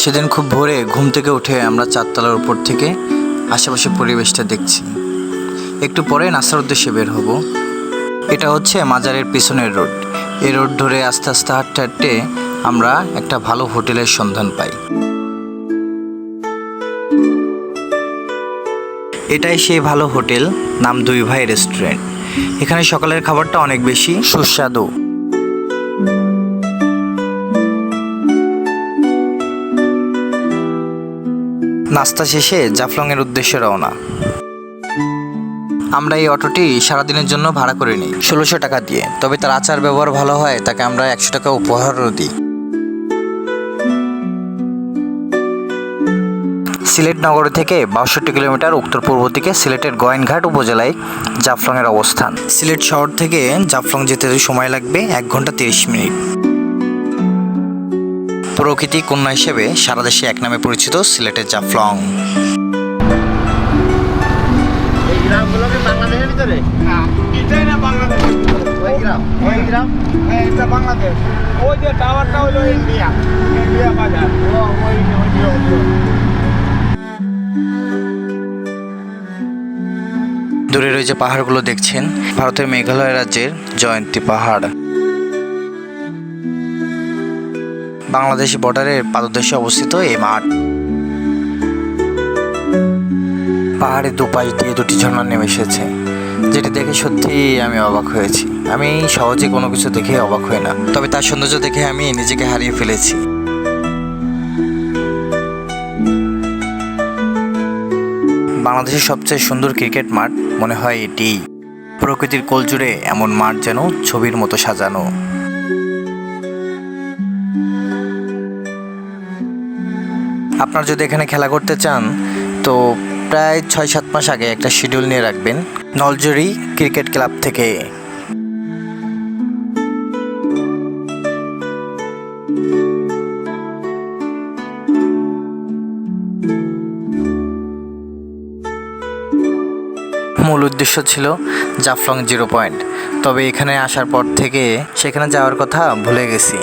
সেদিন খুব ভোরে ঘুম থেকে উঠে আমরা চারতলার উপর থেকে আশেপাশে পরিবেশটা দেখছি। একটু পরে নাস্তার উদ্দেশ্যে বের হব। এটা হচ্ছে মাজারের পিছনের রোড। এই রোড ধরে আস্তে আস্তে হাঁটতে হাঁটতে আমরা একটা ভালো হোটেলের সন্ধান পাই। এটাই সেই ভালো হোটেল, নাম দুই ভাই রেস্টুরেন্ট। এখানে সকালের খাবারটা অনেক বেশি সুস্বাদু। নাস্তা শেষে জাফলংয়ের উদ্দেশ্যে রওনা। আমরা এই অটোটি সারাদিনের জন্য ভাড়া করে নিই ১৬০০ টাকা দিয়ে। তবে তার আচার ব্যবহার ভালো হয়, তাকে আমরা ১০০ টাকা উপহারও দিই। সিলেট নগর থেকে ৬২ কিলোমিটার উত্তর পূর্ব দিকে সিলেটের গোয়াইনঘাট উপজেলায় জাফলংয়ের অবস্থান। সিলেট শহর থেকে জাফলং যেতে সময় লাগবে ১ ঘন্টা ৩০ মিনিট। প্রকৃতি কন্যা হিসেবে সারা দেশে এক নামে পরিচিত সিলেটের জাফলং। এই গ্রামগুলো কি বাংলাদেশের ভিতরে? হ্যাঁ, এটাই না বাংলাদেশ। ওই গ্রাম? ওই গ্রাম? হ্যাঁ, এটা বাংলাদেশ। ওই যে টাওয়ারটা হলো ইন্ডিয়া, ইন্ডিয়া বাজার। ওই দূরের ওই যে পাহাড়গুলো দেখছেন, ভারতের মেঘালয় রাজ্যের জয়ন্তী পাহাড়। বাংলাদেশ বর্ডারের পাদদেশে অবস্থিত এই মাঠ। পাহাড়ের দুপাশ দিয়ে দুটি ঝর্ণা নেমে এসেছে, যেটি দেখে সত্যিই আমি অবাক হয়েছি। আমি সহজে কোনো কিছু দেখে অবাক হই না, তবে তার সৌন্দর্য দেখে আমি নিজেকে হারিয়ে ফেলেছি। বাংলাদেশের সবচেয়ে সুন্দর ক্রিকেট মাঠ মনে হয় এটি। প্রকৃতির কোল জুড়ে এমন মাঠ যেন ছবির মতো সাজানো। আপনার যদি এখানে খেলা করতে চান তো প্রায় ৬-৭ মাস আগে একটা শিডিউল নিয়ে রাখবেন নলজুরি ক্রিকেট ক্লাব থেকে। মূল উদ্দেশ্য ছিল জাফলং 0 পয়েন্ট, তবে এখানে আসার পর থেকে সেখানে যাওয়ার কথা ভুলে গেছি।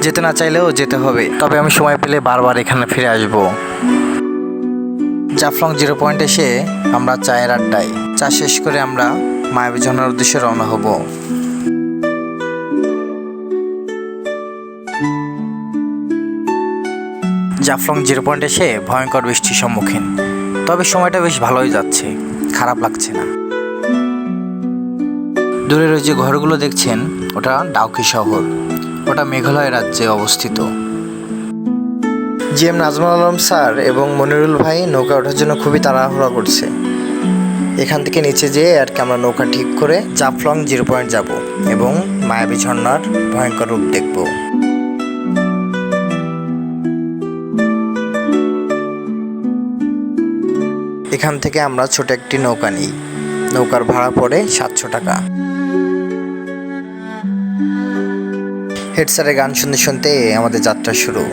যেতে না চাইলেও যেতে হবে, তবে আমি সময় পেলে বারবার এখানে ফিরে আসব। জাফলং 0 পয়েন্ট এসে আমরা চায়ের আড্ডায় চা শেষ করে আমরা মায়াবী ঝর্ণার উদ্দেশ্যে রওনা হব। জাফলং 0 পয়েন্ট এসে ভয়ঙ্কর বৃষ্টির সম্মুখীন, তবে সময়টা বেশ ভালোই যাচ্ছে, খারাপ লাগছে না। দূরের ওই যে ঘরগুলো দেখছেন, ওটা ডাউকি শহর। ওটা মেঘালয় রাজ্যে অবস্থিত। G M Nazmul Alam sir এবং মনিরুল ভাই নৌকা ওঠার জন্য খুবই তাড়াহুড়া করছে। এখান থেকে নিচে যেয়ে আর কি আমরা নৌকা ঠিক করে জাফলং 0 পয়েন্ট যাব এবং মায়াবী ঝর্ণার ভয়ঙ্কর রূপ দেখব। এখান থেকে আমরা ছোট একটি নৌকা নিই। নৌকার ভাড়া পড়ে ৭০০ টাকা। হেড স্যারের গান শুনতে শুনতে আমাদের যাত্রা শুরু।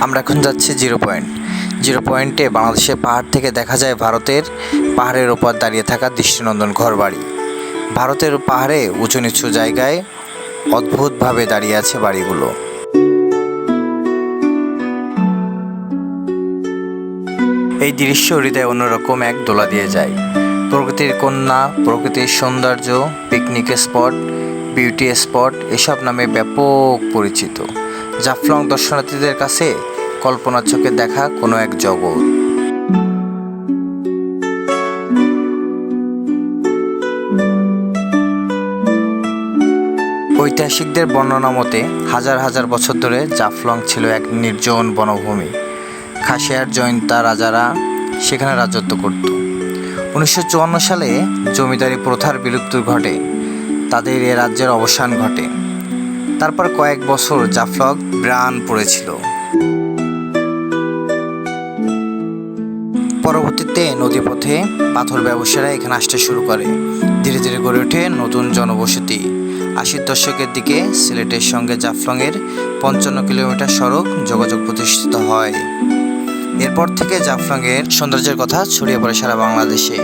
আমরা এখন যাচ্ছি 0 পয়েন্ট। 0 পয়েন্টে বাংলাদেশের পাহাড় থেকে দেখা যায় ভারতের পাহাড়ের ওপর দাঁড়িয়ে থাকা দৃষ্টিনন্দন ঘরবাড়ি। ভারতের পাহাড়ে উঁচু নিচু জায়গায় অদ্ভুতভাবে দাঁড়িয়ে আছে বাড়িগুলো। এই দৃশ্য হৃদয়ে অন্যরকম এক দোলা দিয়ে যায়। প্রকৃতির কন্যা, প্রকৃতির সৌন্দর্য, পিকনিক স্পট, বিউটি স্পট এসব নামে ব্যাপক পরিচিত। জাফলং দর্শনার্থীদের কাছে কল্পনার চোখে দেখা কোনো এক জগৎ। ঐতিহাসিকদের বর্ণনা মতে হাজার হাজার বছর ধরে জাফলং ছিল এক নির্জন বনভূমি। খাসিয়ার জৈন্তা রাজারা সেখানে রাজত্ব করত। 1954 সালে জমিদারি প্রথার বিলুপ্তি ঘটে, তাদের এ রাজ্যের অবসান ঘটে। তারপর কয়েক বছর জাফলং ম্লান পড়েছিল। পরবর্তীতে নদীপথে পাথর ব্যবসায়ীরা এখানে আসতে শুরু করে। ধীরে ধীরে গড়ে ওঠে নতুন জনবসতি। 80-র দশকের দিকে সিলেটের সঙ্গে জাফলংয়ের 55 কিলোমিটার সড়ক যোগাযোগ প্রতিষ্ঠিত হয়। এরপর থেকে জাফলংয়ের সৌন্দর্যের কথা ছড়িয়ে পড়ে সারা বাংলাদেশে।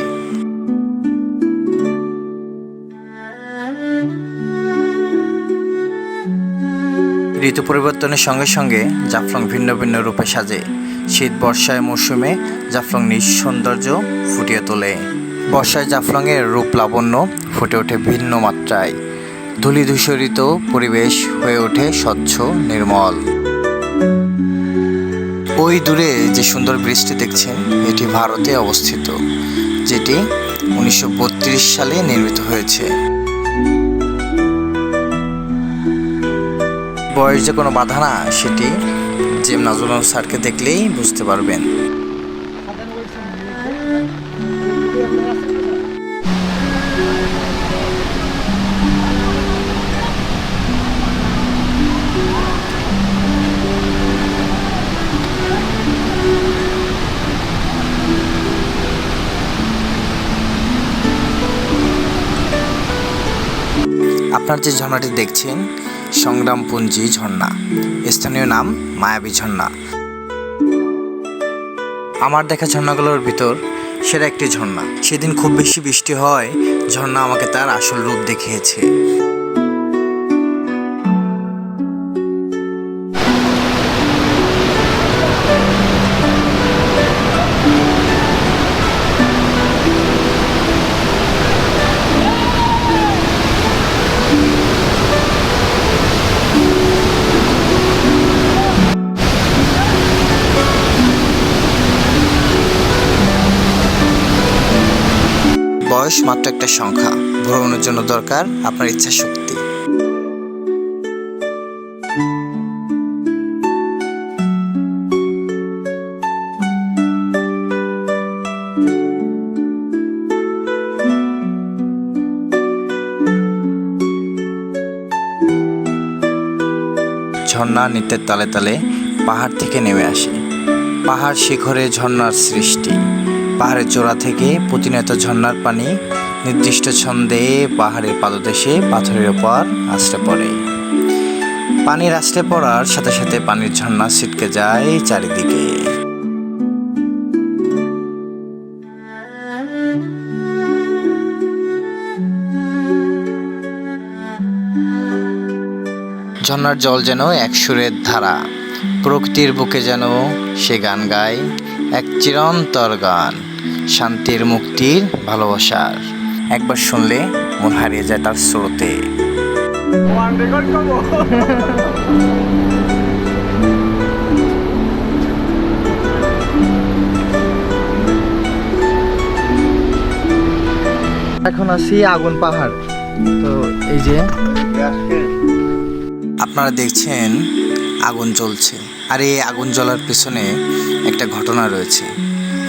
ঋতু পরিবর্তনের সঙ্গে সঙ্গে জাফলং ভিন্ন ভিন্ন রূপে সাজে। শীত বর্ষায় মৌসুমে জাফলং নিজ সৌন্দর্য ফুটিয়ে তোলে। বর্ষায় জাফলংয়ের রূপ লাবণ্য ফুটে ওঠে ভিন্ন মাত্রায়। ধূলি ধূসরিত পরিবেশ হয়ে ওঠে স্বচ্ছ নির্মল। ওই দূরে যে সুন্দর ব্রিজটি দেখছেন এটি ভারতে অবস্থিত, যেটি 1932 সালে নির্মিত হয়েছে। বয়স যে কোনো বাধা না, সেটি জেম নাজমুল স্যারকে দেখলেই বুঝতে পারবেন। আপনার যে ঝর্ণাটি দেখছেন সংগ্রামপুঞ্জি ঝর্ণা, স্থানীয় নাম মায়াবী ঝর্ণা। আমার দেখা ঝর্ণাগুলোর ভিতর সেটা একটি ঝর্ণা। সেদিন খুব বেশি বৃষ্টি হয়, ঝর্ণা আমাকে তার আসল রূপ দেখিয়েছে। বয়স মাত্র একটা সংখ্যা, ভ্রমণের জন্য দরকার আপনার ইচ্ছা শক্তি। ঝর্ণা নৃত্যের তালে তালে পাহাড় থেকে নেমে আসে। পাহাড় শিখরে ঝর্ণার সৃষ্টি। পাহাড়ের চূড়া থেকে প্রতিনিয়ত ঝর্ণার পানি নির্দিষ্ট ছন্দে পাহাড়ের পাদদেশে পাথরের ওপর আছড়ে পড়ে। পানির আছড়ে পড়ার সাথে সাথে পানির ঝর্ণা ছিটকে যায় চারিদিকে। ঝর্ণার জল যেন এক সুরের ধারা, প্রকৃতির বুকে যেন সে গান গায়, এক চিরন্তর গান, শান্তির, মুক্তির, ভালোবাসার। একবার শুনলে মন হারিয়ে যায় তার স্রোতে। এখন আছি আগুন পাহাড়। তো এই যে আপনারা দেখছেন আগুন জ্বলছে, আর এই আগুন জ্বলার পেছনে একটা ঘটনা রয়েছে।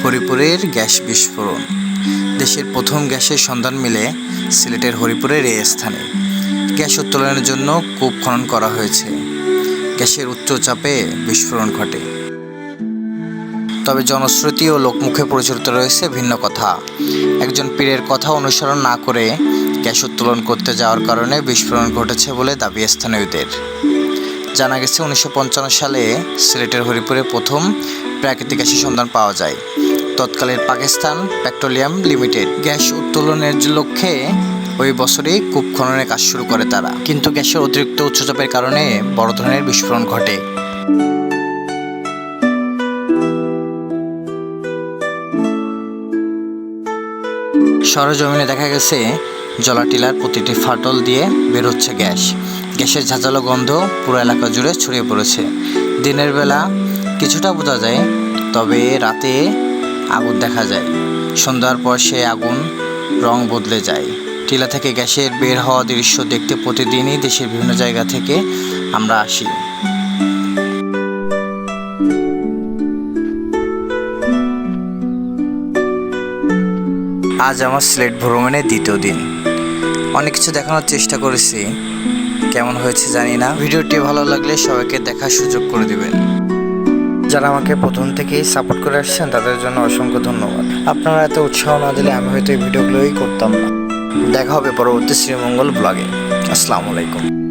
হরিপুরের গ্যাস বিস্ফোরণ। দেশের প্রথম গ্যাসের সন্ধান মিলে সিলেটের হরিপুরের এই স্থানে। গ্যাস উত্তোলনের জন্য কূপ খনন করা হয়েছে। গ্যাসের উচ্চ চাপে বিস্ফোরণ ঘটে। তবে জনশ্রুতি ও লোকমুখে প্রচলিত রয়েছে ভিন্ন কথা। একজন পীরের কথা অনুসরণ না করে গ্যাস উত্তোলন করতে যাওয়ার কারণে বিস্ফোরণ ঘটেছে বলে দাবি স্থানীয়দের। জানা গেছে 1955 সালে সিলেটের হরিপুরে প্রথম প্রাকৃতিক গ্যাসের সন্ধান পাওয়া যায়। তৎকালীন পাকিস্তান পেট্রোলিয়াম লিমিটেড গ্যাস উত্তোলনের লক্ষ্যে ওই বছরেই কূপ খননের কাজ শুরু করে তারা, কিন্তু গ্যাসের অতিরিক্ত উচ্চচাপের কারণে বড় ধরনের বিস্ফোরণ ঘটে। সরজমিনে দেখা গেছে জলাটিলার প্রতিটি ফাটল দিয়ে বের হচ্ছে গ্যাস। গ্যাসের ঝাঁঝালো গন্ধ পুরো এলাকা জুড়ে ছড়িয়ে পড়েছে। দিনের বেলা কিছুটা বোঝা যায়, তবে রাতে আগুন দেখা যায়। সন্ধ্যার পর সে আগুন রং বদলে যায়। টিলা থেকে গ্যাসের বের হওয়া দৃশ্য দেখতে প্রতিদিনই দেশের বিভিন্ন জায়গা থেকে আমরা আসি। আজ আমার সিলেট ভ্রমণের দ্বিতীয় দিন। অনেক কিছু দেখানোর চেষ্টা করেছি, কেমন হয়েছে জানি না। ভিডিওটি ভালো লাগলে সবাইকে দেখার সুযোগ করে দিবেন। যারা আমাকে প্রথম থেকেই সাপোর্ট করে আসছেন তাদের জন্য অসংখ্য ধন্যবাদ। আপনারা এত উৎসাহ না দিলে আমি হয়তো এই ভিডিওগুলোই করতাম না। দেখা হবে পরবর্তী শ্রীমঙ্গল ব্লগে। আসসালামু আলাইকুম।